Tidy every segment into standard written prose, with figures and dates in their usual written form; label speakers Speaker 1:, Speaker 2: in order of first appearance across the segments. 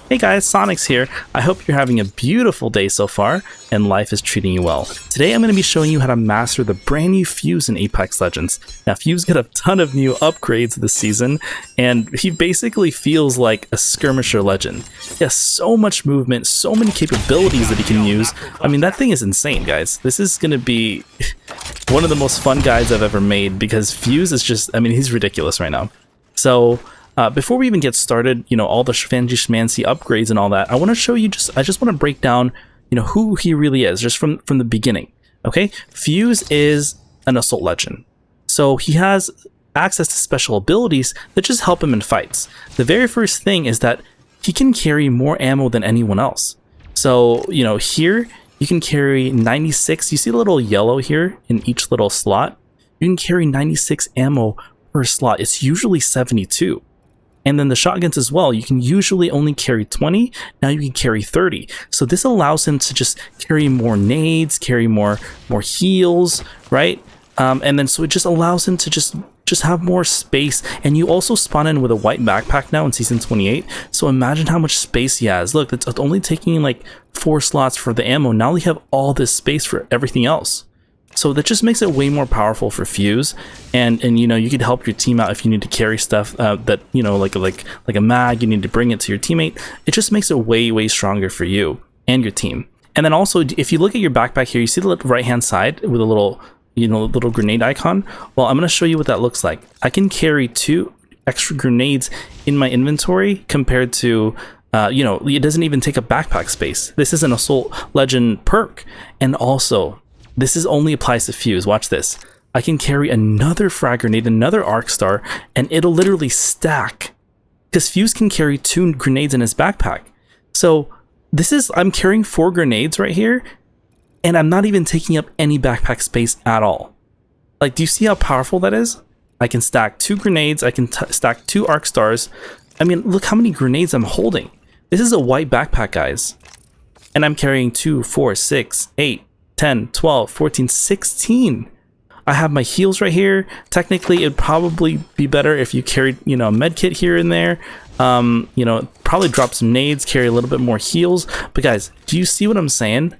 Speaker 1: Hey guys, Sonyx here. I hope you're having a beautiful day so far and life is treating you well. Today I'm going to be showing you how to master the brand new Fuse in Apex Legends. Now Fuse got a ton of new upgrades this season and he basically feels like a skirmisher legend. He has so much movement, so many capabilities that he can use. I mean, that thing is insane, guys. This is going to be one of the most fun guides I've ever made because Fuse is just, I mean, he's ridiculous right now. So before we even get started, you know, all the fancy schmancy upgrades and all that, I want to show you I just want to break down, you know, who he really is just from the beginning. Okay, Fuse is an assault legend, so he has access to special abilities that just help him in fights. The very first thing is that he can carry more ammo than anyone else. So, you know, here you can carry 96. You see the little yellow here in each little slot? You can carry 96 ammo per slot. It's usually 72. And then the shotguns as well, you can usually only carry 20, now you can carry 30. So this allows him to just carry more nades, carry more heals, right? And then so it just allows him to just have more space. And you also spawn in with a white backpack now in season 28. So imagine how much space he has. Look, it's only taking like 4 slots for the ammo. Now we have all this space for everything else. So that just makes it way more powerful for Fuse, and you know, you could help your team out if you need to carry stuff that, you know, like a mag, you need to bring it to your teammate. It just makes it way stronger for you and your team. And then also, if you look at your backpack here, you see the right hand side with a little, you know, little grenade icon. Well, I'm going to show you what that looks like. I can carry 2 extra grenades in my inventory compared to you know, it doesn't even take up backpack space. This is an assault legend perk, and also this only applies to Fuse. Watch this. I can carry another frag grenade, another arc star, and it'll literally stack. Because Fuse can carry 2 grenades in his backpack. So I'm carrying 4 grenades right here, and I'm not even taking up any backpack space at all. Like, do you see how powerful that is? I can stack 2 grenades, I can stack 2 arc stars. I mean, look how many grenades I'm holding. This is a white backpack, guys. And I'm carrying 2, 4, 6, 8, 10, 12, 14, 16. I have my heals right here. Technically, it'd probably be better if you carried, you know, a med kit here and there. You know, probably drop some nades, carry a little bit more heals. But guys, do you see what I'm saying?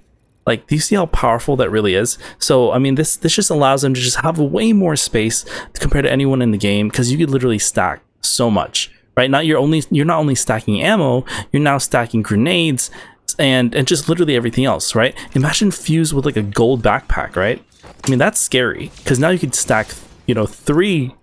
Speaker 1: Like, do you see how powerful that really is? So, I mean, this just allows them to just have way more space compared to anyone in the game, because you could literally stack so much, right? You're not only stacking ammo, you're now stacking grenades, and just literally everything else, right? Imagine Fuse with like a gold backpack, right? I mean, that's scary, because now you could stack, you know, 3,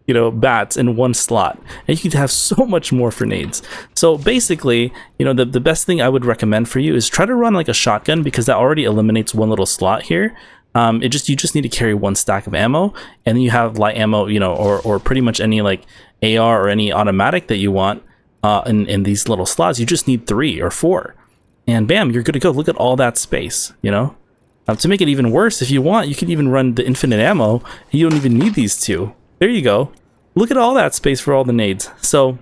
Speaker 1: you know, bats in 1 slot, and you could have so much more for nades. So basically, you know, the best thing I would recommend for you is try to run like a shotgun, because that already eliminates 1 little slot here. You just need to carry 1 stack of ammo, and then you have light ammo, you know, or pretty much any like AR or any automatic that you want in these little slots. You just need 3 or 4. And bam, you're good to go. Look at all that space, you know? To make it even worse, if you want, you could even run the infinite ammo, and you don't even need these 2. There you go. Look at all that space for all the nades. So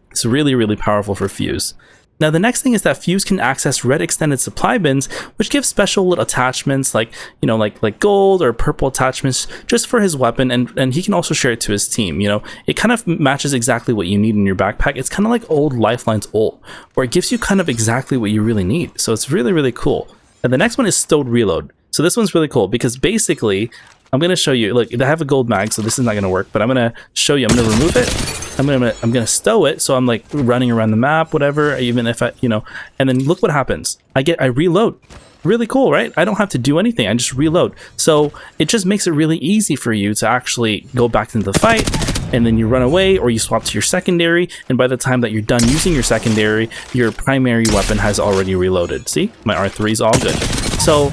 Speaker 1: it's really powerful for Fuse. Now, the next thing is that Fuse can access red extended supply bins, which give special little attachments like, you know, like gold or purple attachments just for his weapon, and he can also share it to his team. You know, it kind of matches exactly what you need in your backpack. It's kind of like old Lifeline's ult, where it gives you kind of exactly what you really need. So it's really cool. And the next one is Stowed Reload. So this one's really cool, because basically, I'm going to show you, look, I have a gold mag, so this is not going to work, but I'm going to show you. I'm going to remove it. I'm going to stow it, so I'm like running around the map, whatever, even if I, you know, and then look what happens. I reload. Really cool, right? I don't have to do anything. I just reload. So it just makes it really easy for you to actually go back into the fight, and then you run away, or you swap to your secondary, and by the time that you're done using your secondary, your primary weapon has already reloaded. See? My R3 is all good. So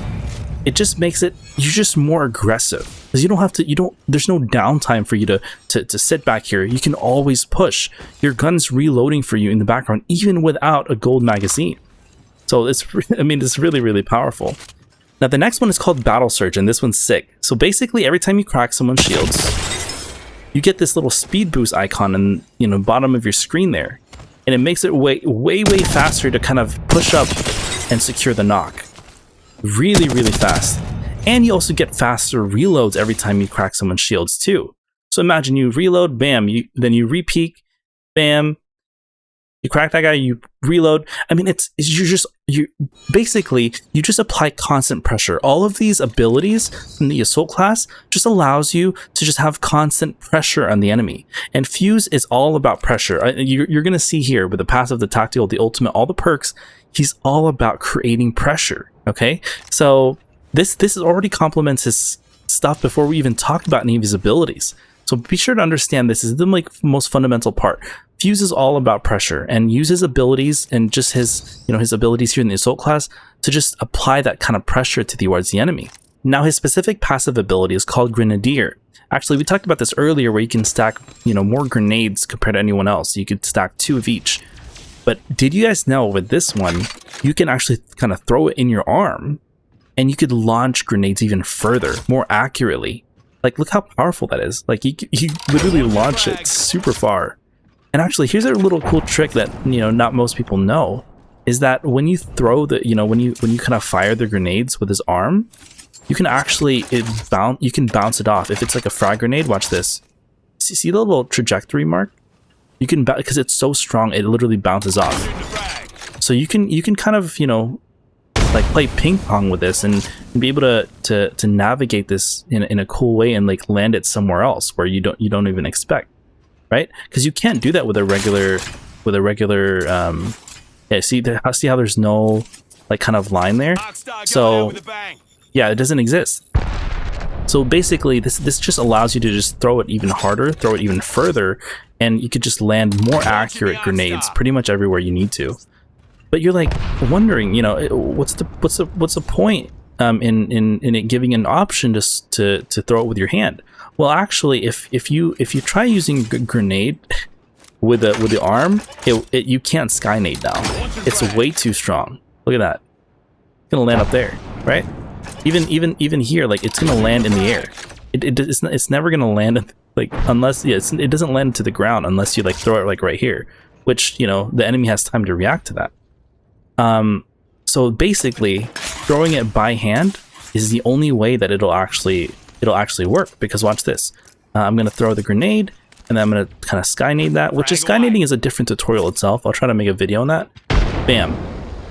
Speaker 1: it just makes it, you're just more aggressive, because you don't have to, there's no downtime for you to sit back here. You can always push. Your gun's reloading for you in the background, even without a gold magazine. So it's, I mean, it's really powerful. Now the next one is called Battle Surge, and this one's sick. So basically, every time you crack someone's shields, you get this little speed boost icon in, you know, bottom of your screen there, and it makes it way faster to kind of push up and secure the knock. Really fast. And you also get faster reloads every time you crack someone's shields too. So imagine you reload, bam, then you re-peek, bam, you crack that guy, you reload. I mean, you basically you just apply constant pressure. All of these abilities from the assault class just allows you to just have constant pressure on the enemy. And Fuse is all about pressure. You're gonna see here with the passive, the tactical, the ultimate, all the perks. He's all about creating pressure. Okay, so this already complements his stuff before we even talk about any of his abilities. So be sure to understand this is the most fundamental part. Fuse is all about pressure, and uses abilities and just his abilities here in the assault class to just apply that kind of pressure towards the enemy. Now his specific passive ability is called Grenadier. Actually, we talked about this earlier where you can stack more grenades compared to anyone else. You could stack 2 of each. But did you guys know with this one, you can actually kind of throw it in your arm and you could launch grenades even further, more accurately. Like, look how powerful that is. Like, you literally launch it super far. And actually, here's a little cool trick that, not most people know, is that when you throw the, when you kind of fire the grenades with his arm, you can actually, you can bounce it off. If it's like a frag grenade, watch this. See the little trajectory mark? You can, because it's so strong, it literally bounces off. So you can kind of, like play ping pong with this and be able to navigate this in a cool way and like land it somewhere else where you don't even expect. Right? Because you can't do that with a regular yeah, see how there's no like kind of line there. So yeah, it doesn't exist. So basically this just allows you to just throw it even harder, throw it even further, and you could just land more accurate grenades pretty much everywhere you need to. But you're like wondering, what's the point in it giving an option to throw it with your hand? Well, actually, if you try using grenade with the arm, you can't skynade now. It's way too strong. Look at that. It's gonna land up there, right? Even here, like it's gonna land in the air. It's never gonna land like unless it doesn't land to the ground unless you like throw it like right here, which the enemy has time to react to that. So basically, throwing it by hand is the only way that it'll actually work, because watch this. I'm going to throw the grenade and then I'm going to kind of skynade that, which is skynading is a different tutorial itself. I'll try to make a video on that. Bam.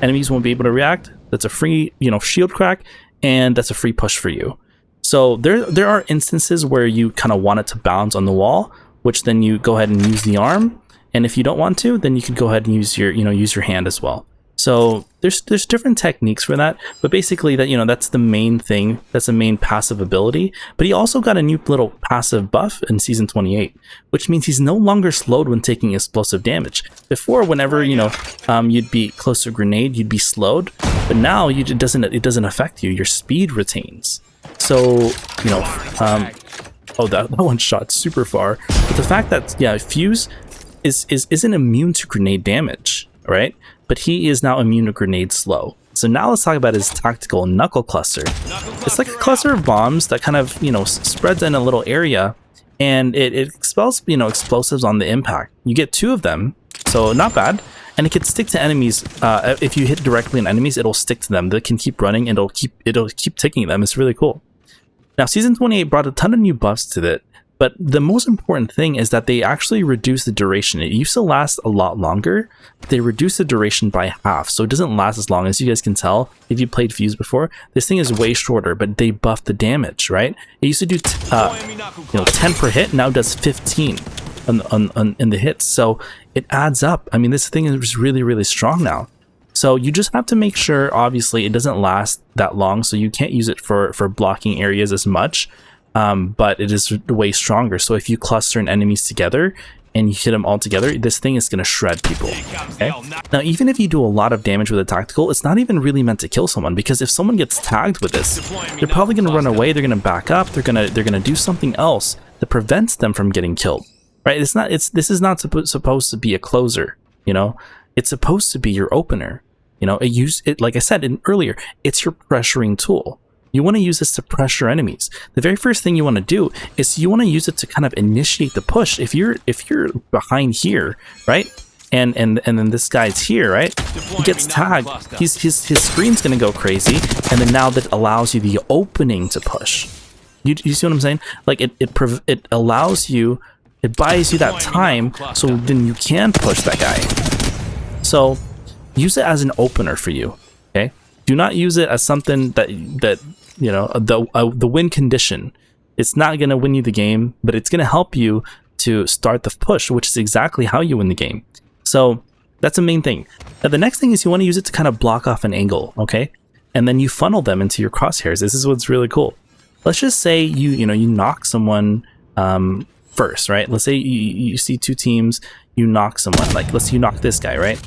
Speaker 1: Enemies won't be able to react. That's a free, shield crack, and that's a free push for you. So there are instances where you kind of want it to bounce on the wall, which then you go ahead and use the arm. And if you don't want to, then you can go ahead and use your hand as well. So there's different techniques for that, but basically that's the main thing. That's the main passive ability. But he also got a new little passive buff in season 28, which means he's no longer slowed when taking explosive damage. Before, whenever you'd be close to a grenade, you'd be slowed, but now it doesn't affect you. Your speed retains. So oh, that one shot super far. But the fact that Fuse isn't immune to grenade damage, right? But he is now immune to grenade slow. So now let's talk about his tactical Knuckle Cluster. It's like a cluster of bombs that kind of, spreads in a little area, and it expels, explosives on the impact. You get 2 of them, so not bad. And it can stick to enemies. If you hit directly on enemies, it'll stick to them. They can keep running, and it'll keep ticking them. It's really cool. Now, season 28 brought a ton of new buffs to it. But the most important thing is that they actually reduce the duration. It used to last a lot longer. They reduced the duration by half, so it doesn't last as long. As you guys can tell, if you played Fuse before, this thing is way shorter, but they buffed the damage, right? It used to do 10 per hit, now it does 15 in the hits. So it adds up. I mean, this thing is really, really strong now. So you just have to make sure, obviously, it doesn't last that long, so you can't use it for blocking areas as much. But it is way stronger. So if you cluster enemies together and you hit them all together, this thing is going to shred people. Okay? Now, even if you do a lot of damage with a tactical, it's not even really meant to kill someone, because if someone gets tagged with this, they're probably going to run away. They're going to back up. They're going to do something else that prevents them from getting killed. Right? This is not supposed to be a closer. It's supposed to be your opener. Like I said earlier, it's your pressuring tool. You want to use this to pressure enemies. The very first thing you want to do is you want to use it to kind of initiate the push. If you're behind here, right, and then this guy's here, right, he gets tagged. His screen's gonna go crazy, and then now that allows you the opening to push. You see what I'm saying? Like it allows you, it buys you that time, so then you can push that guy. So use it as an opener for you. Okay, do not use it as something that you know, the win condition. It's not going to win you the game, but it's going to help you to start the push, which is exactly how you win the game. So that's the main thing. Now, the next thing is you want to use it to kind of block off an angle, okay? And then you funnel them into your crosshairs. This is what's really cool. Let's just say you knock someone first, right? Let's say you see two teams, you knock someone. Like, let's say you knock this guy, right?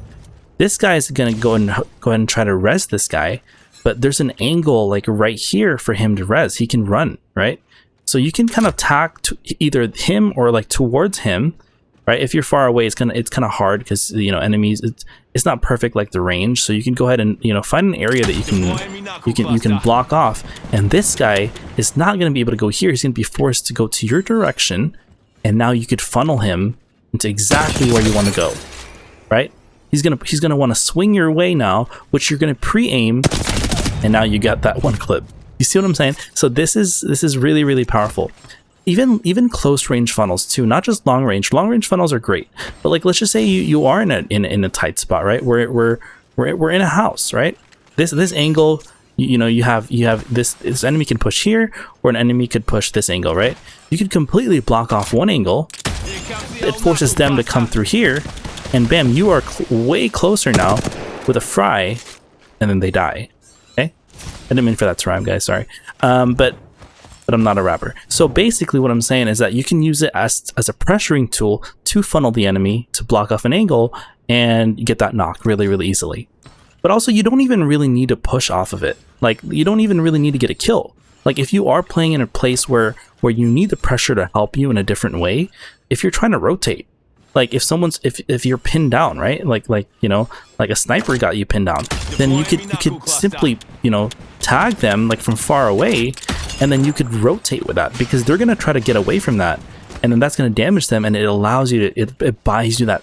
Speaker 1: This guy is going to go ahead and try to res this guy, but there's an angle like right here for him to res. He can run, right? So you can kind of tack to either him or like towards him, right? If you're far away, it's kind of hard because, you know, enemies, it's not perfect like the range. So you can go ahead and, you know, find an area that you can block off. And this guy is not going to be able to go here. He's going to be forced to go to your direction, and now you could funnel him into exactly where you want to go, right? He's gonna want to swing your way now, which you're gonna pre-aim, and now you got that one clip. You see what I'm saying? So this is really, really powerful. Even close range funnels too, not just long range. Long range funnels are great, but like let's just say you are in a tight spot, right? We're in a house, right? This angle, you have this enemy can push here, or an enemy could push this angle, right? You could completely block off one angle. It forces them to come through here, and bam, you are way closer now with a fry, and then they die. Okay, I didn't mean for that to rhyme, guys. Sorry, but I'm not a rapper. So basically, what I'm saying is that you can use it as a pressuring tool to funnel the enemy to block off an angle and get that knock really, really easily. But also, you don't even really need to push off of it. Like, you don't even really need to get a kill. Like, if you are playing in a place where you need the pressure to help you in a different way, if you're trying to rotate, like if you're pinned down, right? Like you know, like a sniper got you pinned down, then you could simply, you know, tag them like from far away, and then you could rotate with that because they're gonna try to get away from that, and then that's gonna damage them, and it allows you to it buys you that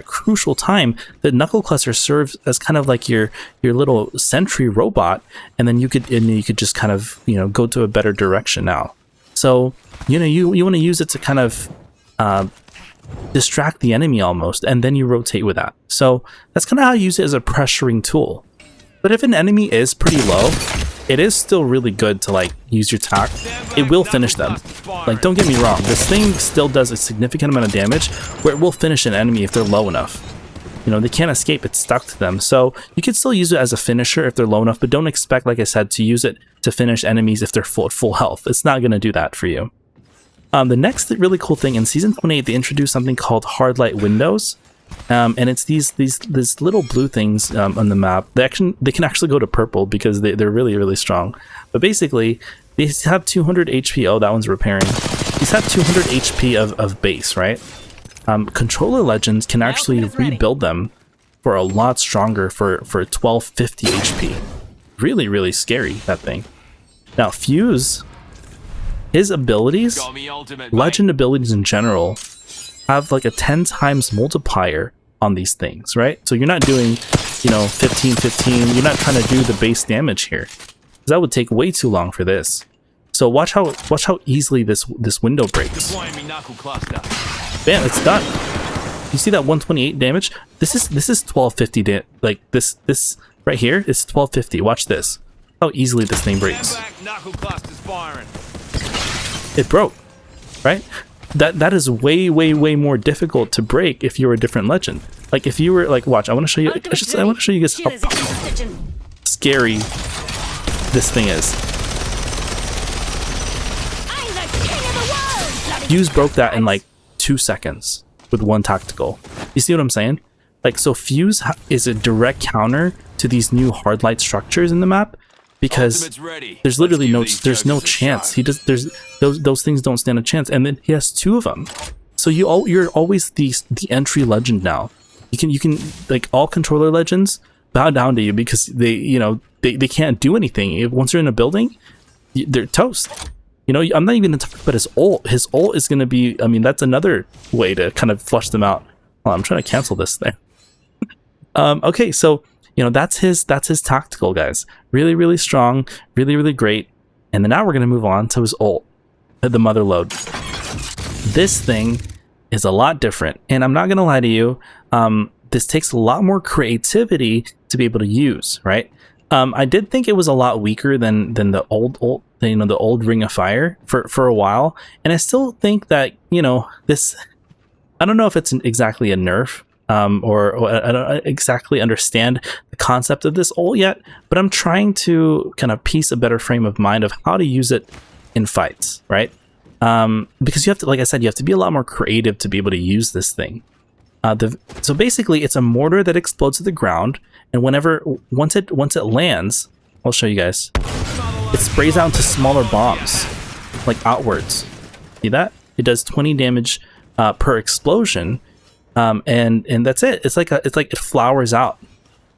Speaker 1: crucial time. The Knuckle Cluster serves as kind of like your little sentry robot, and then you could just kind of, you know, go to a better direction now. So, you know, you want to use it to kind of distract the enemy almost, and then you rotate with that. So that's kind of how I use it as a pressuring tool. But if an enemy is pretty low, it is still really good to like use your tack. It will finish them. Like, don't get me wrong, this thing still does a significant amount of damage where it will finish an enemy if they're low enough. You know, they can't escape, it's stuck to them. So you can still use it as a finisher if they're low enough, but don't expect, like I said, to use it to finish enemies if they're full health. It's not going to do that for you. The next really cool thing, in Season 28, they introduced something called hard light windows. And it's these little blue things on the map. They can actually go to purple because they're really, really strong. But basically, they have 200 HP. Oh, that one's repairing. These have 200 HP of base, right? Controller Legends can actually rebuild them for a lot stronger for 1250 HP. Really, really scary, that thing. Now, Fuse, his abilities, legend abilities in general, have like a 10 times multiplier on these things, right? So you're not doing, you know, 15, you're not trying to do the base damage here, because that would take way too long for this. So watch how easily this window breaks. Bam, it's done. You see that 128 damage? This is 1250 like this right here is 1250. Watch this. How easily this thing breaks. It broke, right? That is way more difficult to break if you were a different legend. Like if you were like, watch, I want to show you. I want to show you guys how scary this thing is. Fuse broke that in like 2 seconds with one tactical. You see what I'm saying? Like, so Fuse is a direct counter to these new hard light structures in the map, because there's literally no chance. Those things don't stand a chance, and then he has 2 of them. So you're always the entry legend now. You can like, all controller legends bow down to you because they can't do anything. Once they're in a building, they're toast. You know, I'm not even going to talk about his ult. His ult is going to be, I mean, that's another way to kind of flush them out. Oh, I'm trying to cancel this thing. Okay, so, you know, that's his tactical, guys. Really, really strong, really, really great. And then now we're going to move on to his ult, the Motherload. This thing is a lot different, and I'm not going to lie to you, this takes a lot more creativity to be able to use, right? I did think it was a lot weaker than the old the old Ring of Fire for a while, and I still think that, you know, this, I don't know if it's exactly a nerf, or I don't exactly understand the concept of this ult yet, but I'm trying to kind of piece a better frame of mind of how to use it in fights, right? Because you have to, like I said, you have to be a lot more creative to be able to use this thing. So basically, it's a mortar that explodes to the ground, and once it lands, I'll show you guys. It sprays out into smaller bombs, like outwards. See that? It does 20 damage per explosion, and that's it. It's like it flowers out.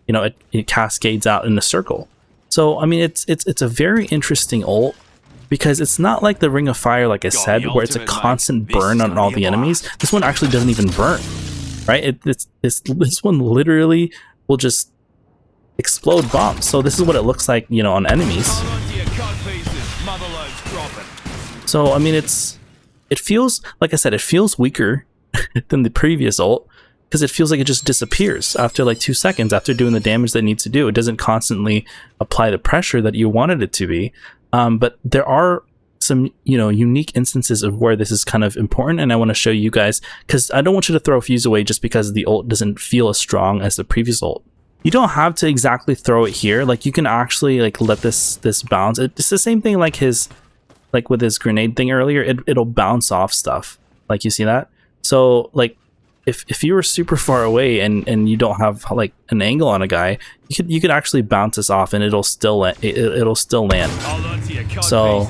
Speaker 1: You know, it cascades out in a circle. So I mean, it's a very interesting ult, because it's not like the Ring of Fire, like I said, where it's a constant burn on all the enemies. This one actually doesn't even burn, right? This one literally will just explode bombs. So this is what it looks like, you know, on enemies. So I mean, it feels, like I said, it feels weaker than the previous ult, because it feels like it just disappears after like 2 seconds after doing the damage that it needs to do. It doesn't constantly apply the pressure that you wanted it to be. But there are some, you know, unique instances of where this is kind of important, and I want to show you guys, because I don't want you to throw a fuse away just because the ult doesn't feel as strong as the previous ult. You don't have to exactly throw it here. Like, you can actually like let this bounce. It's the same thing like with his grenade thing earlier. It'll bounce off stuff. Like, you see that? So like, if you were super far away and you don't have like an angle on a guy, you could actually bounce this off and it'll still land. So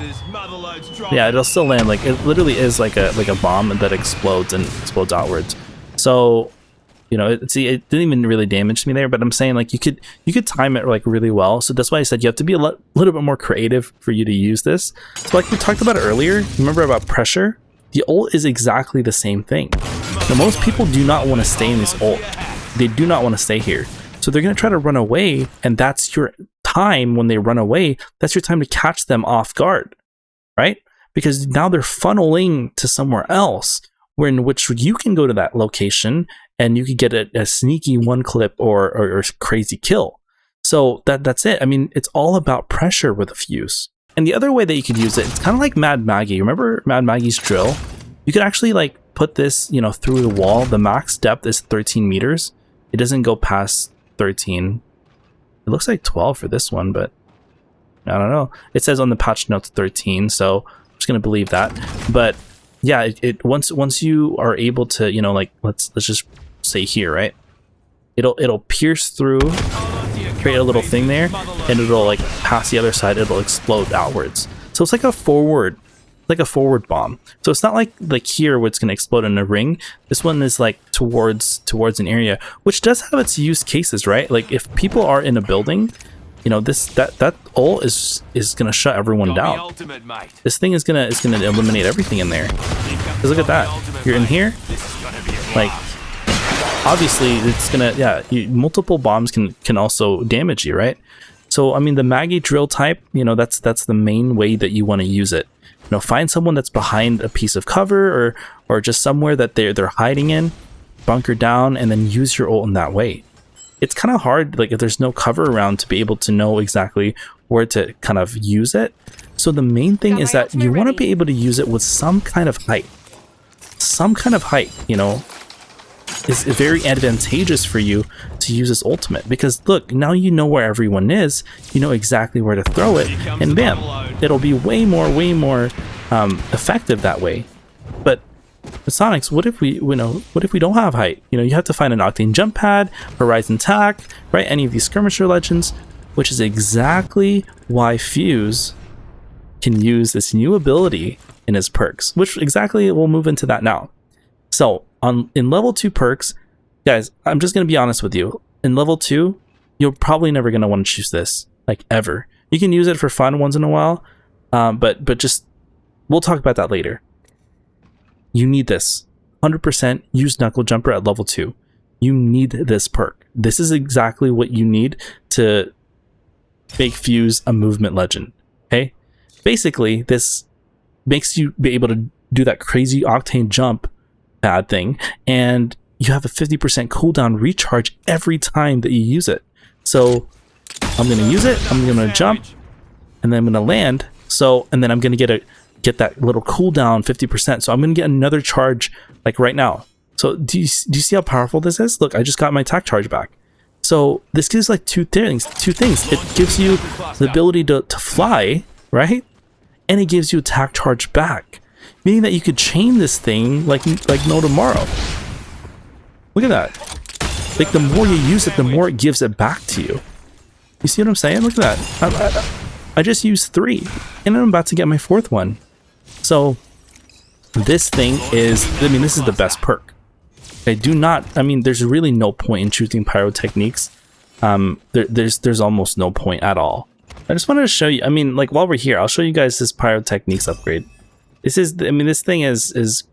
Speaker 1: yeah, it'll still land. Like, it literally is like a bomb that explodes outwards. So, you know, it didn't even really damage me there, but I'm saying like you could time it like really well. So that's why I said you have to be a little bit more creative for you to use this. So like we talked about earlier, remember about pressure? The ult is exactly the same thing. Now, most people do not want to stay in this ult. They do not want to stay here. So they're going to try to run away, and that's your time when they run away. That's your time to catch them off guard, right? Because now they're funneling to somewhere else, in which you can go to that location and you could get a sneaky one clip or crazy kill. So that's it. I mean, it's all about pressure with a fuse. And the other way that you could use it, it's kind of like Mad Maggie. Remember Mad Maggie's drill? You could actually like put this, you know, through the wall. The max depth is 13 meters. It doesn't go past 13. It looks like 12 for this one, but I don't know. It says on the patch notes 13, so I'm just gonna believe that. But yeah, once you are able to, you know, like let's just say here, right? It'll pierce through, create a little thing there, and it'll like pass the other side. It'll explode outwards. So it's like a forward bomb. So it's not like here where it's going to explode in a ring. This one is like towards an area, which does have its use cases, right? Like if people are in a building, you know, that ult is going to shut everyone down. This thing is going to eliminate everything in there. Because look at that. You're in here, like obviously it's gonna, yeah, multiple bombs can also damage you, right? So I mean, the Maggie drill type, you know, that's the main way that you want to use it. You know, find someone that's behind a piece of cover or just somewhere that they're hiding in, bunker down, and then use your ult in that way. It's kind of hard, like if there's no cover around, to be able to know exactly where to kind of use it. So the main thing is that you want to be able to use it with some kind of height. Some kind of height, you know, is very advantageous for you to use this ultimate, because look, now you know where everyone is, you know exactly where to throw it, and bam, it'll be way more effective that way. But with Sonyx, what if we don't have height? You know, you have to find an Octane jump pad, Horizon tack, right? Any of these skirmisher legends, which is exactly why Fuse can use this new ability in his perks, which exactly we'll move into that now. So in level 2 perks, guys, I'm just going to be honest with you. In level 2, you're probably never going to want to choose this, like ever. You can use it for fun once in a while, but just, we'll talk about that later. You need this. 100% use Knuckle Jumper at level 2. You need this perk. This is exactly what you need to make Fuse a movement legend, okay? Basically, this makes you be able to do that crazy Octane jump pad thing, and you have a 50% cooldown recharge every time that you use it. So I'm gonna use it, I'm gonna jump, and then I'm gonna land. So, and then I'm gonna get that little cooldown 50%. So I'm gonna get another charge like right now. So do you see how powerful this is? Look, I just got my attack charge back. So this gives like two things. It gives you the ability to fly, right? And it gives you attack charge back, meaning that you could chain this thing like no tomorrow. Look at that. Like the more you use it, the more it gives it back to you. You see what I'm saying? Look at that. I just used 3 and I'm about to get my 4th one. So this thing is, I mean, this is the best perk. There's really no point in choosing Pyro Techniques. There's almost no point at all. I just wanted to show you, I mean, like while we're here, I'll show you guys this Pyro Techniques upgrade. This is, I mean, this thing is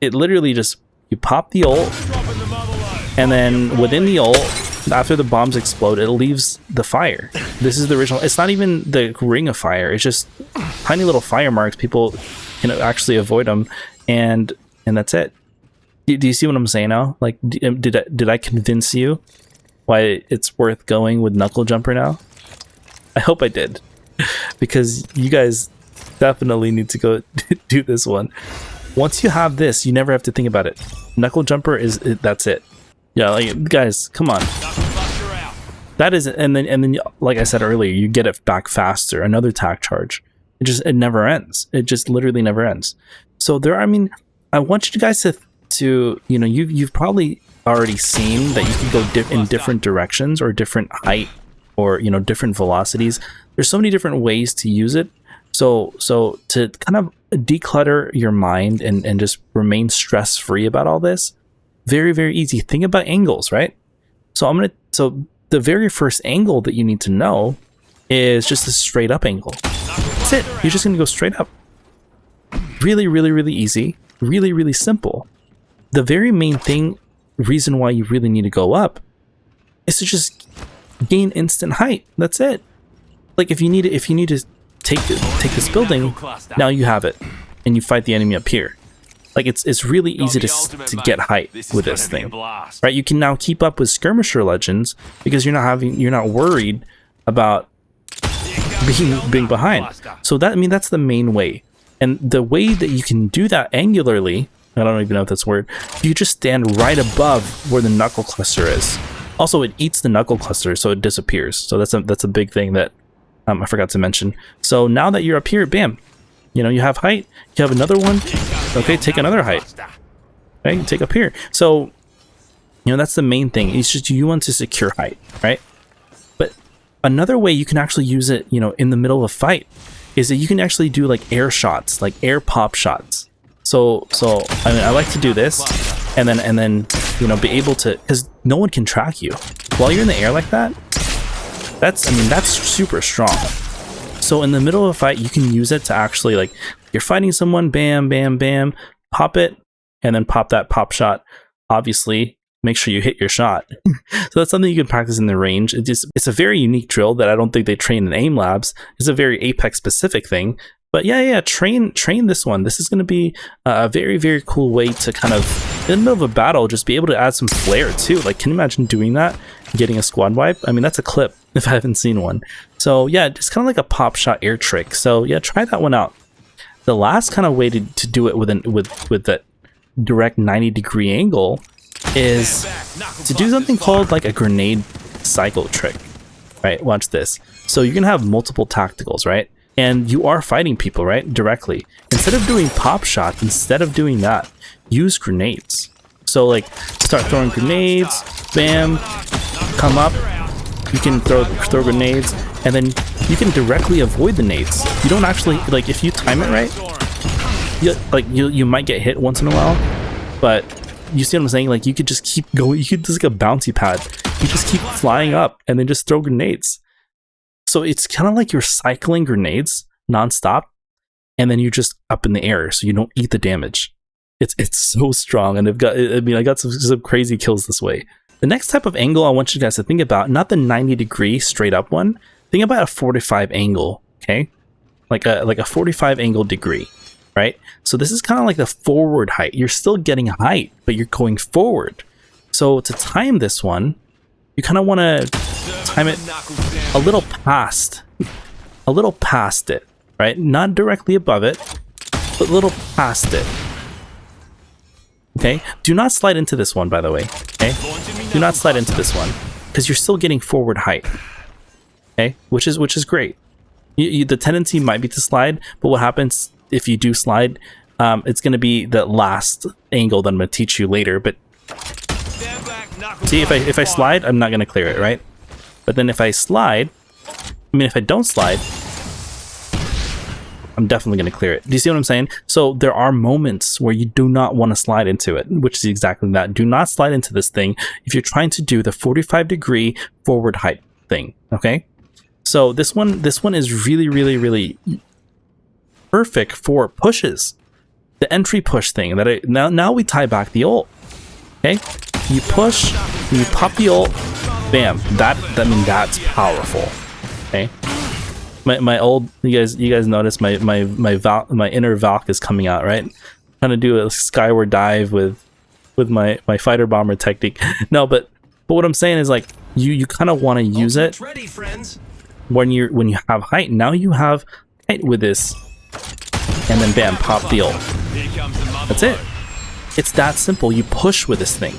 Speaker 1: it literally just, you pop the ult, and then within the ult, after the bombs explode, it leaves the fire. This is the original. It's not even the ring of fire. It's just tiny little fire marks. People can actually avoid them, and that's it. Do you see what I'm saying now? Like, did I convince you why it's worth going with Knuckle Jumper now? I hope I did, because you guys definitely need to go do this one. Once you have this, you never have to think about it. Knuckle Jumper that's it. Yeah, like, guys, come on. That is, and then, like I said earlier, you get it back faster. Another attack charge. It never ends. It just literally never ends. So I want you guys to you've probably already seen that you can go in different directions or different height or different velocities. There's so many different ways to use it. So to kind of declutter your mind and just remain stress-free about all this, very, very easy. Think about angles, right? So the very first angle that you need to know is just a straight up angle. That's it. You're just gonna go straight up. Really, really, really easy. Really, really simple. The very main reason why you really need to go up is to just gain instant height. That's it. Like if you need to take this building, now you have it, and you fight the enemy up here. Like it's really easy to get height with this thing, right? You can now keep up with skirmisher legends because you're not worried about being behind. So that's the main way, and the way that you can do that angularly, I don't even know if that's a word. You just stand right above where the Knuckle Cluster is. Also, it eats the Knuckle Cluster, so it disappears. So that's a big thing that I forgot to mention. So now that you're up here, bam, you have height. You have another one. Okay, take another height. Okay, take up here. So that's the main thing. It's just you want to secure height, right? But another way you can actually use it, in the middle of a fight, is that you can actually do like air shots, like air pop shots. So I like to do this, and then be able to, because no one can track you while you're in the air like that. That's super strong. So in the middle of a fight, you can use it to actually, like, you're fighting someone, bam, bam, bam, pop it, and then pop that pop shot. Obviously, make sure you hit your shot. So that's something you can practice in the range. It's a very unique drill that I don't think they train in aim labs. It's a very Apex specific thing. But yeah, train this one. This is going to be a very, very cool way to kind of, in the middle of a battle, just be able to add some flair too. Like, can you imagine doing that? Getting a squad wipe? I mean, that's a clip if I haven't seen one. So yeah, just kind of like a pop shot air trick. So yeah, try that one out. The last kind of way to do it with that direct 90-degree angle is to do something called like a grenade cycle trick. Right? Watch this. So you're gonna have multiple tacticals, right? And you are fighting people, right? Directly. Instead of doing pop shots, instead of doing that, use grenades. So like, start throwing grenades, bam, come up, you can throw grenades, and then you can directly avoid the nades. You don't actually, like, if you time it right, you might get hit once in a while, but you see what I'm saying? Like, you could just keep going, you could just like a bouncy pad. You just keep flying up and then just throw grenades. So it's kind of like you're cycling grenades nonstop, and then you're just up in the air, so you don't eat the damage. It's so strong, and I got some crazy kills this way. The next type of angle I want you guys to think about, not the 90-degree straight up one. Think about a 45 angle, okay? Like a 45 angle degree, right? So this is kind of like the forward height. You're still getting height, but you're going forward. So to time this one, you kind of want to time it a little past it, right? Not directly above it, but a little past it. Okay, do not slide into this one, by the way. Okay, do not slide into this one because you're still getting forward height. Okay, which is great. The tendency might be to slide, but what happens if you do slide? It's going to be the last angle that I'm going to teach you later. But see, if I slide, I'm not going to clear it, right? But then if I slide, if I don't slide, I'm definitely going to clear it. Do you see what I'm saying? So there are moments where you do not want to slide into it, which is exactly that. Do not slide into this thing if you're trying to do the 45-degree forward height thing, okay? So this one is really perfect for pushes. The entry push thing that now we tie back the ult. Okay? You push, you pop the ult, bam. That's powerful. Okay? My old, you guys notice my inner Valk is coming out, right? I'm trying to do a skyward dive with my fighter bomber technique. No, but what I'm saying is, like, you kind of want to use it when you have height. Now you have height with this, and then bam, pop the ult. That's it. It's that simple. You push with this thing.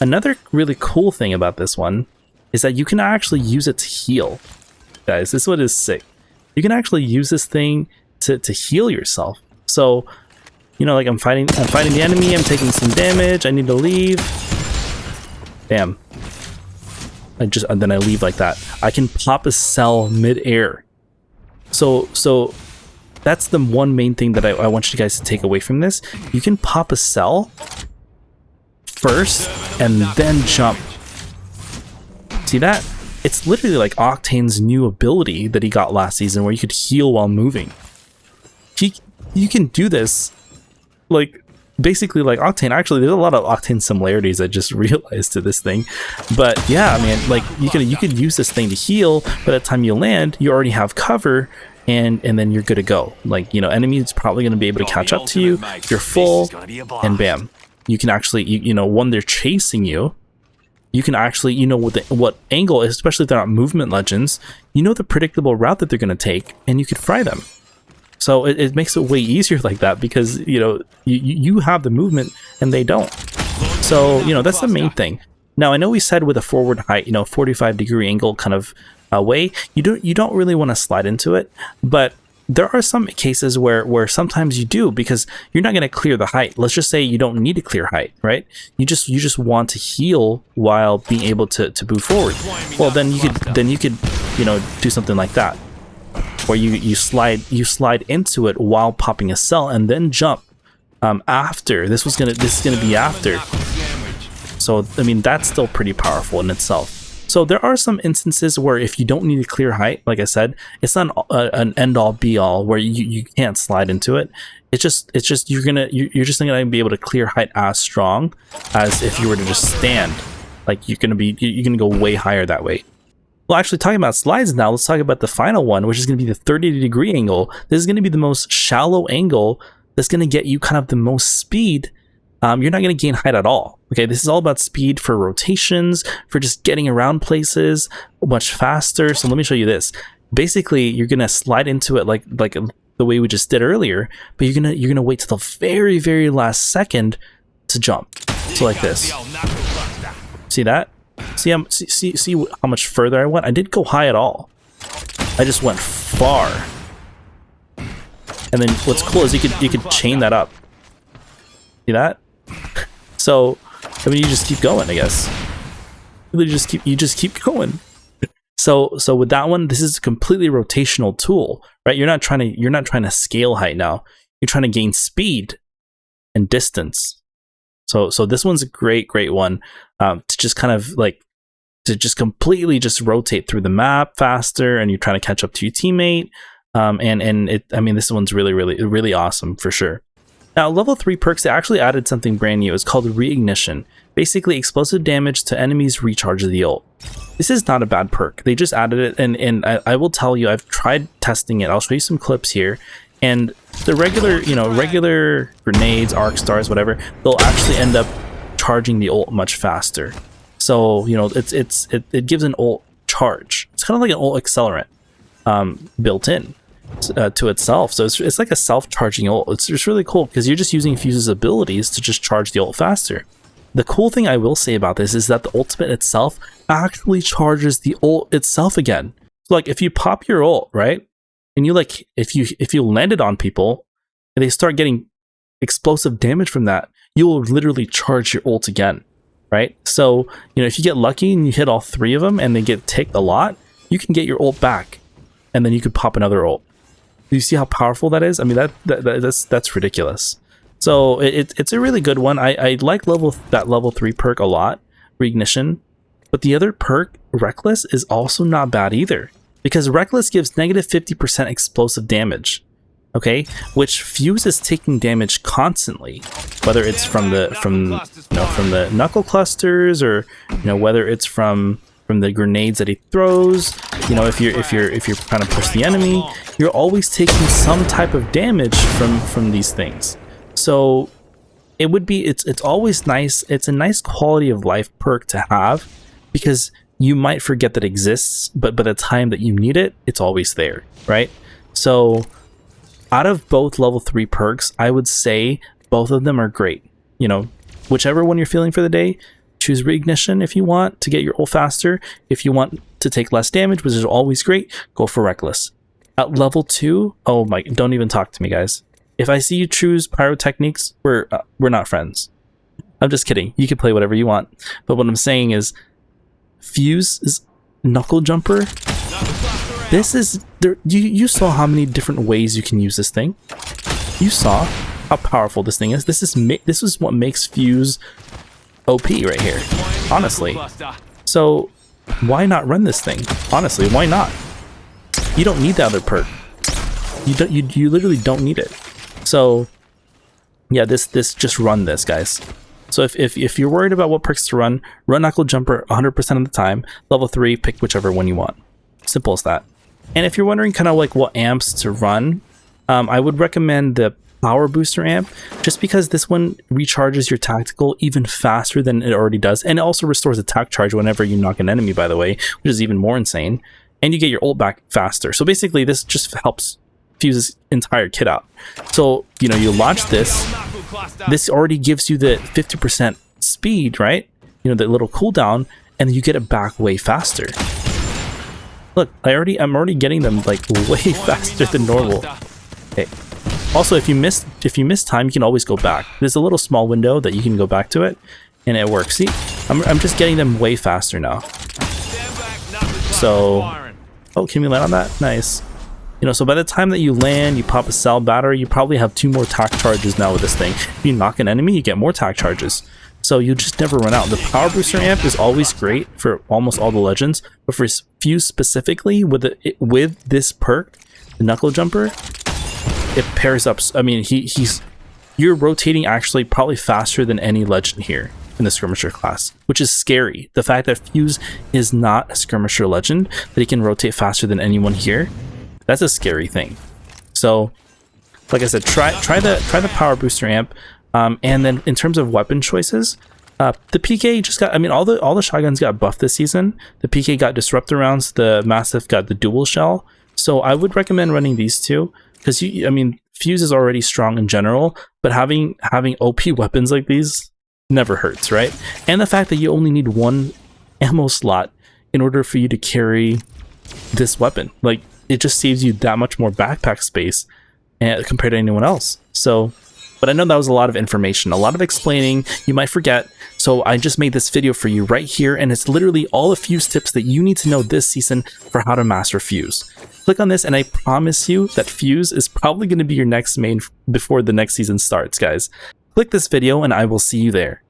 Speaker 1: Another really cool thing about this one is that you can actually use it to heal. Guys, this one is sick. You can actually use this thing to heal yourself. So, you know, like I'm fighting the enemy, I'm taking some damage, I need to leave. Bam. And then I leave like that. I can pop a cell mid-air. So that's the one main thing that I want you guys to take away from this. You can pop a cell first and then jump. See that? It's literally like Octane's new ability that he got last season where you could heal while moving. You can do this like basically like Octane. Actually, there's a lot of Octane similarities I just realized to this thing. But yeah, I mean, like you could use this thing to heal, but at the time you land, you already have cover, and then you're good to go. Like, you know, enemies probably going to be able to catch up to you. You're full, and bam. You can actually, you know, when they're chasing you, you can actually, you know, what angle, especially if they're not movement legends, you know the predictable route that they're going to take, and you could fry them. So it makes it way easier like that because, you know, you have the movement and they don't. So, you know, that's the main thing. Now, I know we said with a forward height, you know, 45-degree angle kind of way, you don't really want to slide into it, but there are some cases where sometimes you do, because you're not going to clear the height. Let's just say you don't need to clear height, right? You just want to heal while being able to move forward. Well, then you could you know, do something like that, where you slide into it while popping a cell and then jump after. This is gonna be after. So I mean, that's still pretty powerful in itself. So there are some instances where if you don't need to clear height, like I said, it's not an end-all be-all where you can't slide into it. It's just you're just not gonna be able to clear height as strong as if you were to just stand. Like you're gonna go way higher that way. Well, actually, talking about slides now, let's talk about the final one, which is going to be the 30-degree angle. This is going to be the most shallow angle that's going to get you kind of the most speed. You're not going to gain height at all. Okay, this is all about speed for rotations, for just getting around places much faster. So let me show you this. Basically, you're going to slide into it like the way we just did earlier, but you're gonna wait till the very, very last second to jump. So like this. See that? See how much further I went? I didn't go high at all. I just went far. And then what's cool is you could chain that up. See that? So I mean, you just keep going, I guess. You just keep going. So with that one, this is a completely rotational tool, right? You're not trying to scale height now. You're trying to gain speed and distance. So this one's a great one to just kind of like to just completely just rotate through the map faster, and you're trying to catch up to your teammate. I mean, this one's really awesome for sure. Now, level 3 perks, they actually added something brand new. It's called Reignition. Basically, explosive damage to enemies recharge the ult. This is not a bad perk. They just added it, and I will tell you, I've tried testing it. I'll show you some clips here. And the regular grenades, arc stars, whatever, they'll actually end up charging the ult much faster. So, you know, it gives an ult charge. It's kind of like an ult accelerant built in to itself. So it's like a self-charging ult. It's really cool because you're just using Fuse's abilities to just charge the ult faster. The cool thing I will say about this is that the ultimate itself actually charges the ult itself again. So like if you pop your ult, right? And you like, if you land it on people and they start getting explosive damage from that, you will literally charge your ult again, right? So, you know, if you get lucky and you hit all 3 of them and they get ticked a lot, you can get your ult back and then you could pop another ult. Do you see how powerful that is? I mean, that's ridiculous. So it's a really good one. I like that level 3 perk a lot, Reignition. But the other perk, Wreckless, is also not bad either, because Wreckless gives negative 50% explosive damage. Okay, which Fuse is taking damage constantly, whether it's from the Knuckle Clusters, or you know, whether it's from the grenades that he throws. You know, if you're trying to push the enemy, you're always taking some type of damage from these things. So it would be, it's always nice. It's a nice quality of life perk to have, because you might forget that it exists, but by the time that you need it, it's always there, right? So out of both level 3 perks, I would say both of them are great. You know, whichever one you're feeling for the day, choose Reignition if you want to get your ult faster. If you want to take less damage, which is always great, go for Wreckless. At level 2, oh my, don't even talk to me, guys. If I see you choose Pyro Techniques, we're not friends. I'm just kidding. You can play whatever you want. But what I'm saying is, Fuse is Knuckle Jumper. This is there. You saw how many different ways you can use this thing. You saw how powerful this thing is. This is what makes Fuse OP right here, honestly. So why not run this thing? Honestly, why not? You don't need the other perk. You literally don't need it. So yeah, this just run this, guys. So if you're worried about what perks to run Knuckle Jumper 100% of the time. Level 3, pick whichever one you want. Simple as that. And if you're wondering kind of like what amps to run, I would recommend the Power Booster amp, just because this one recharges your tactical even faster than it already does, and it also restores attack charge whenever you knock an enemy, by the way, which is even more insane. And you get your ult back faster. So basically this just helps Fuse's entire kit out. So, you know, you launch this already gives you the 50% speed, right? You know, the little cooldown, and you get it back way faster. Look, I'm already getting them like way faster than normal. Okay. Also, if you miss time, you can always go back. There's a little small window that you can go back to it, and it works. See, I'm just getting them way faster now. So, oh, can we land on that? Nice. You know, so by the time that you land, you pop a cell battery, you probably have 2 more tack charges now with this thing. If you knock an enemy, you get more tack charges. So you just never run out. The Power Booster amp is always great for almost all the legends, but for Fuse specifically, with this perk, the Knuckle Jumper, it pairs up. I mean, you're rotating actually probably faster than any legend here in the skirmisher class, which is scary. The fact that Fuse is not a skirmisher legend, that he can rotate faster than anyone here, that's a scary thing. So, like I said, try the Power Booster amp, and then in terms of weapon choices, the PK just got. I mean, all the shotguns got buffed this season. The PK got disruptor rounds. The Massive got the dual shell. So I would recommend running these two, because I mean, Fuse is already strong in general, but having OP weapons like these never hurts, right? And the fact that you only need 1 ammo slot in order for you to carry this weapon, like, it just saves you that much more backpack space compared to anyone else. So, but I know that was a lot of information, a lot of explaining. You might forget, so I just made this video for you right here, and it's literally all the Fuse tips that you need to know this season for how to master Fuse. Click on this, and I promise you that Fuse is probably going to be your next main before the next season starts, guys. Click this video, and I will see you there.